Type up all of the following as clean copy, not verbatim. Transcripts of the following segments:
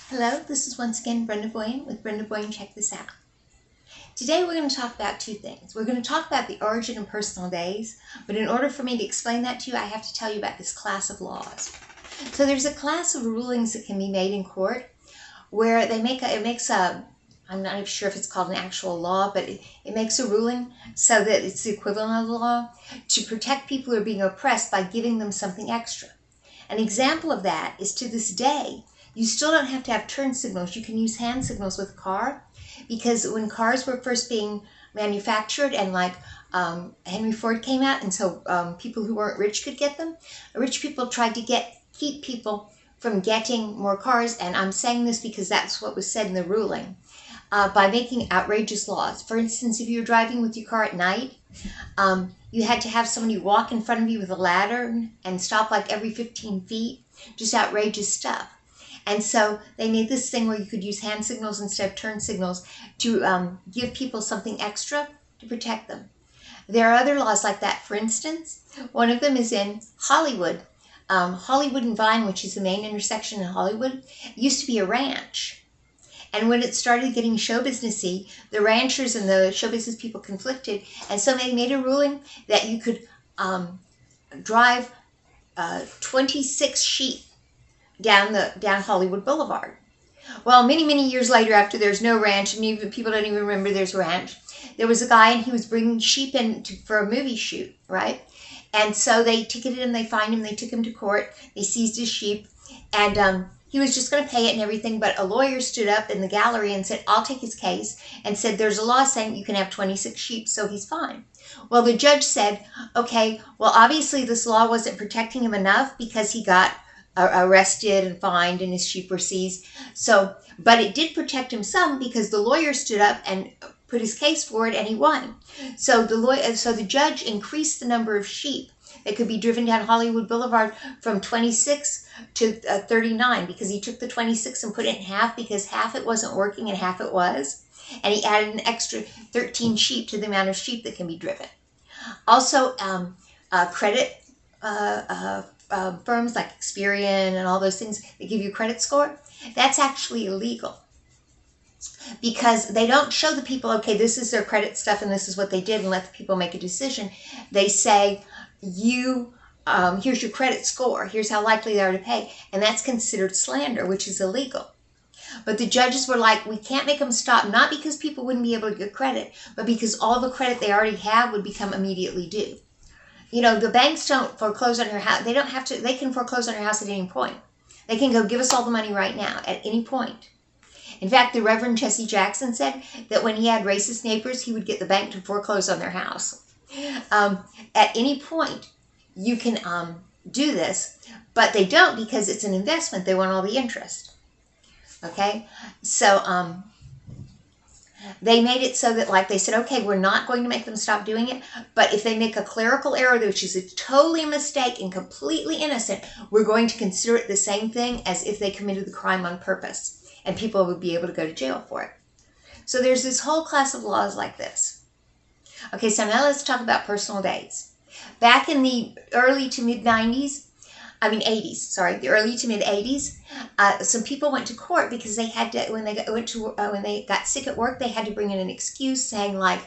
Hello, this is once again Brenda Boyne with Brenda Boyne Check This Out. Today we're going to talk about two things. We're going to talk about the origin of personal days, but in order for me to explain that to you, I have to tell you about this class of laws. So there's a class of rulings that can be made in court where I'm not even sure if it's called an actual law, but it makes a ruling so that it's the equivalent of the law to protect people who are being oppressed by giving them something extra. An example of that is to this day, you still don't have to have turn signals. You can use hand signals with a car because when cars were first being manufactured and Henry Ford came out, and so people who weren't rich could get them, rich people tried to keep people from getting more cars, and I'm saying this because that's what was said in the ruling, by making outrageous laws. For instance, if you were driving with your car at night, you had to have somebody walk in front of you with a ladder and stop like every 15 feet, just outrageous stuff. And so they made this thing where you could use hand signals instead of turn signals to give people something extra to protect them. There are other laws like that. For instance, one of them is in Hollywood. Hollywood and Vine, which is the main intersection in Hollywood, used to be a ranch. And when it started getting show businessy, the ranchers and the show business people conflicted, and so they made a ruling that you could drive 26 sheep down Hollywood Boulevard. Well, many years later, after there's no ranch, and even people don't even remember there's a ranch, there was a guy and he was bringing sheep in for a movie shoot, right? And so they ticketed him, they fined him, they took him to court, they seized his sheep, and he was just going to pay it and everything, but a lawyer stood up in the gallery and said, I'll take his case, and said, there's a law saying you can have 26 sheep, so he's fine. Well, the judge said, okay, well, obviously this law wasn't protecting him enough because he got arrested and fined and his sheep were seized. So, but it did protect him some because the lawyer stood up and put his case forward and he won. So the judge increased the number of sheep that could be driven down Hollywood Boulevard from 26 to 39 because he took the 26 and put it in half because half it wasn't working and half it was. And he added an extra 13 sheep to the amount of sheep that can be driven. Also, credit firms like Experian and all those things that give you credit score, that's actually illegal because they don't show the people, okay, this is their credit stuff and this is what they did and let the people make a decision. They say, here's your credit score, here's how likely they are to pay, and that's considered slander, which is illegal. But the judges were like, we can't make them stop, not because people wouldn't be able to get credit, but because all the credit they already have would become immediately due. You know, the banks don't foreclose on your house. They don't have to, they can foreclose on your house at any point. They can go give us all the money right now at any point. In fact, the Reverend Jesse Jackson said that when he had racist neighbors, he would get the bank to foreclose on their house. At any point, you can do this, but they don't because it's an investment. They want all the interest. Okay? So, they made it so that, like, they said, okay, we're not going to make them stop doing it, but if they make a clerical error, which is a totally a mistake and completely innocent, we're going to consider it the same thing as if they committed the crime on purpose, and people would be able to go to jail for it. So there's this whole class of laws like this. Okay, so now let's talk about personal days. Back in the early to mid 80s, the early to mid 80s, some people went to court because they had to, when they got sick at work, they had to bring in an excuse saying, like,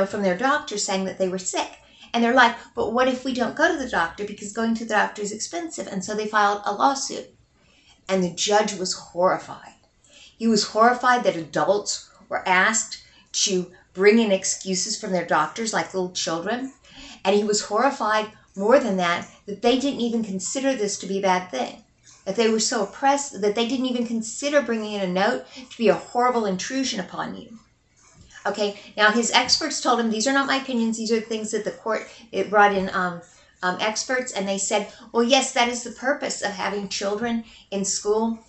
from their doctor saying that they were sick. And they're like, but what if we don't go to the doctor because going to the doctor is expensive? And so they filed a lawsuit. And the judge was horrified. He was horrified that adults were asked to bring in excuses from their doctors like little children. And he was horrified, more than that they didn't even consider this to be a bad thing. That they were so oppressed that they didn't even consider bringing in a note to be a horrible intrusion upon you. Okay, now his experts told him, these are not my opinions, these are things that the court, it brought in experts, and they said, well, yes, that is the purpose of having children in school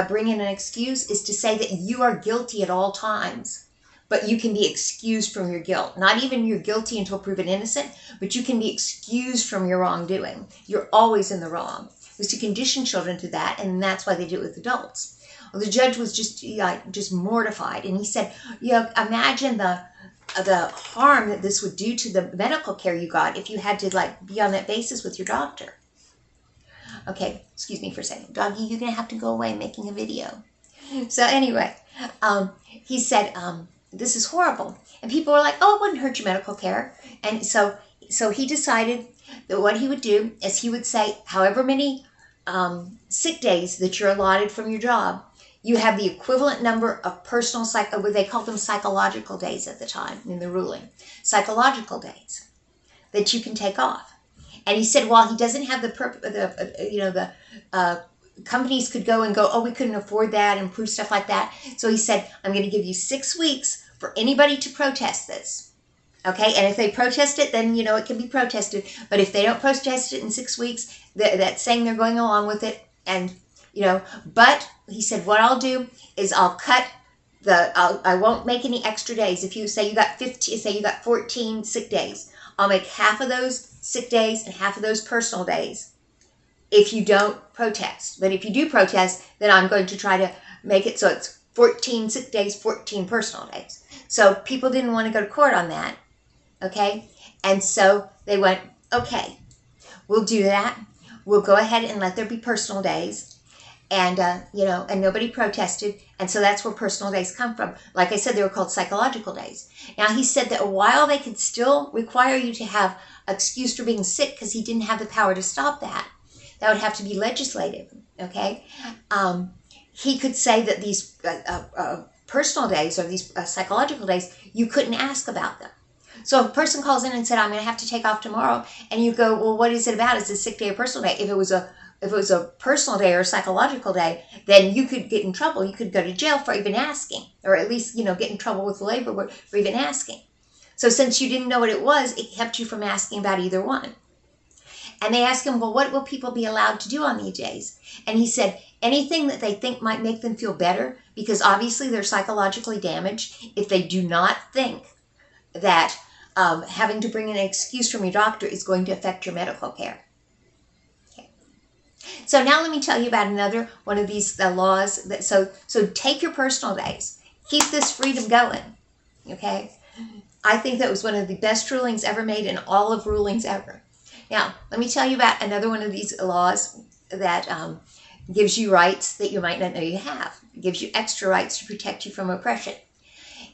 bring in an excuse, is to say that you are guilty at all times. But you can be excused from your guilt. Not even you're guilty until proven innocent, but you can be excused from your wrongdoing. You're always in the wrong. It was to condition children to that, and that's why they do it with adults. Well, the judge was just mortified, and he said, imagine the harm that this would do to the medical care you got if you had to be on that basis with your doctor. Okay, excuse me for a second. Doggy, you're going to have to go away making a video. So anyway, he said, this is horrible. And people were like, oh, it wouldn't hurt your medical care. And so he decided that what he would do is he would say, however many sick days that you're allotted from your job, you have the equivalent number of personal, they called them psychological days at the time in the ruling, psychological days that you can take off. And he said, while he doesn't have the companies could go and go, oh, we couldn't afford that and prove stuff like that. So he said, I'm going to give you 6 weeks for anybody to protest this. Okay, and if they protest it, then, it can be protested. But if they don't protest it in 6 weeks, that's saying they're going along with it. And, but he said, what I'll do is I'll cut I won't make any extra days. If you say you got 14 sick days, I'll make half of those sick days and half of those personal days if you don't protest. But if you do protest, then I'm going to try to make it so it's 14 sick days, 14 personal days. So people didn't want to go to court on that. Okay? And so they went, okay, we'll do that. We'll go ahead and let there be personal days. And, and nobody protested. And so that's where personal days come from. Like I said, they were called psychological days. Now, he said that while they could still require you to have an excuse for being sick, because he didn't have the power to stop that, that would have to be legislative, okay? He could say that these personal days or these psychological days, you couldn't ask about them. So if a person calls in and said, I'm going to have to take off tomorrow, and you go, well, what is it about? Is it a sick day or personal day? If it was a personal day or a psychological day, then you could get in trouble. You could go to jail for even asking, or at least, get in trouble with the labor board for even asking. So since you didn't know what it was, it kept you from asking about either one. And they asked him, well, what will people be allowed to do on these days? And he said, anything that they think might make them feel better, because obviously they're psychologically damaged if they do not think that having to bring an excuse from your doctor is going to affect your medical care. Okay. So now let me tell you about another one of these laws. So take your personal days. Keep this freedom going. Okay. I think that was one of the best rulings ever made in all of rulings ever. Now, let me tell you about another one of these laws that gives you rights that you might not know you have. It gives you extra rights to protect you from oppression.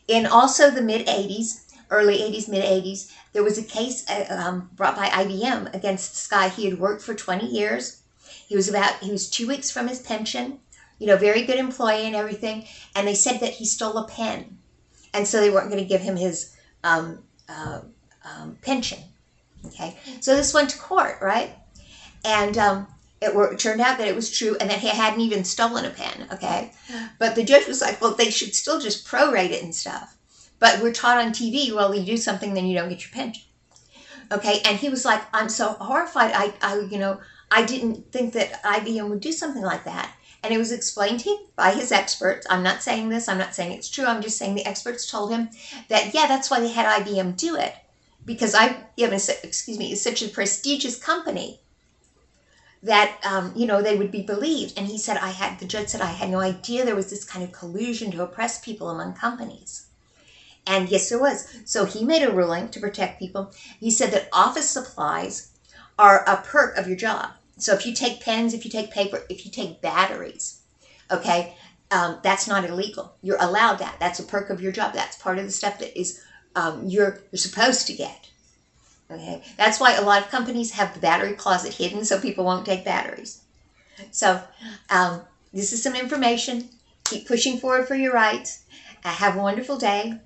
In also the mid-'80s, early 80s, mid-'80s, there was a case brought by IBM against this guy. He had worked for 20 years. He was 2 weeks from his pension, very good employee and everything. And they said that he stole a pen. And so they weren't going to give him his pension. Okay, so this went to court, right? And it turned out that it was true and that he hadn't even stolen a pen, okay? But the judge was like, well, they should still just prorate it and stuff. But we're taught on TV, well, you do something, then you don't get your pension. Okay, and he was like, I'm so horrified. I didn't think that IBM would do something like that. And it was explained to him by his experts. I'm not saying this. I'm not saying it's true. I'm just saying the experts told him that, yeah, that's why they had IBM do it. Because it's such a prestigious company that, they would be believed. And he said, the judge said, I had no idea there was this kind of collusion to oppress people among companies. And yes, there was. So he made a ruling to protect people. He said that office supplies are a perk of your job. So if you take pens, if you take paper, if you take batteries, okay, that's not illegal. You're allowed that. That's a perk of your job. That's part of the stuff that is you're supposed to get. Okay, that's why a lot of companies have the battery closet hidden so people won't take batteries. So this is some information. Keep pushing forward for your rights. Have a wonderful day.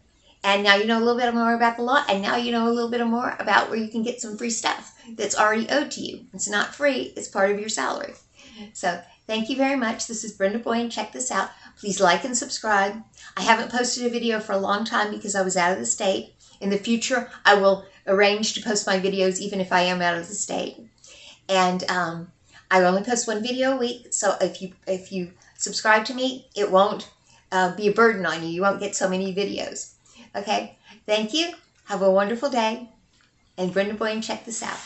And now you know a little bit more about the law, and now you know a little bit more about where you can get some free stuff that's already owed to you. It's not free. It's part of your salary. So thank you very much. This is Brenda Boyne. Check this out. Please like and subscribe. I haven't posted a video for a long time because I was out of the state. In the future, I will arrange to post my videos even if I am out of the state. And I only post one video a week, so if you subscribe to me, it won't be a burden on you. You won't get so many videos. Okay? Thank you. Have a wonderful day. And Brenda Boyne, check this out.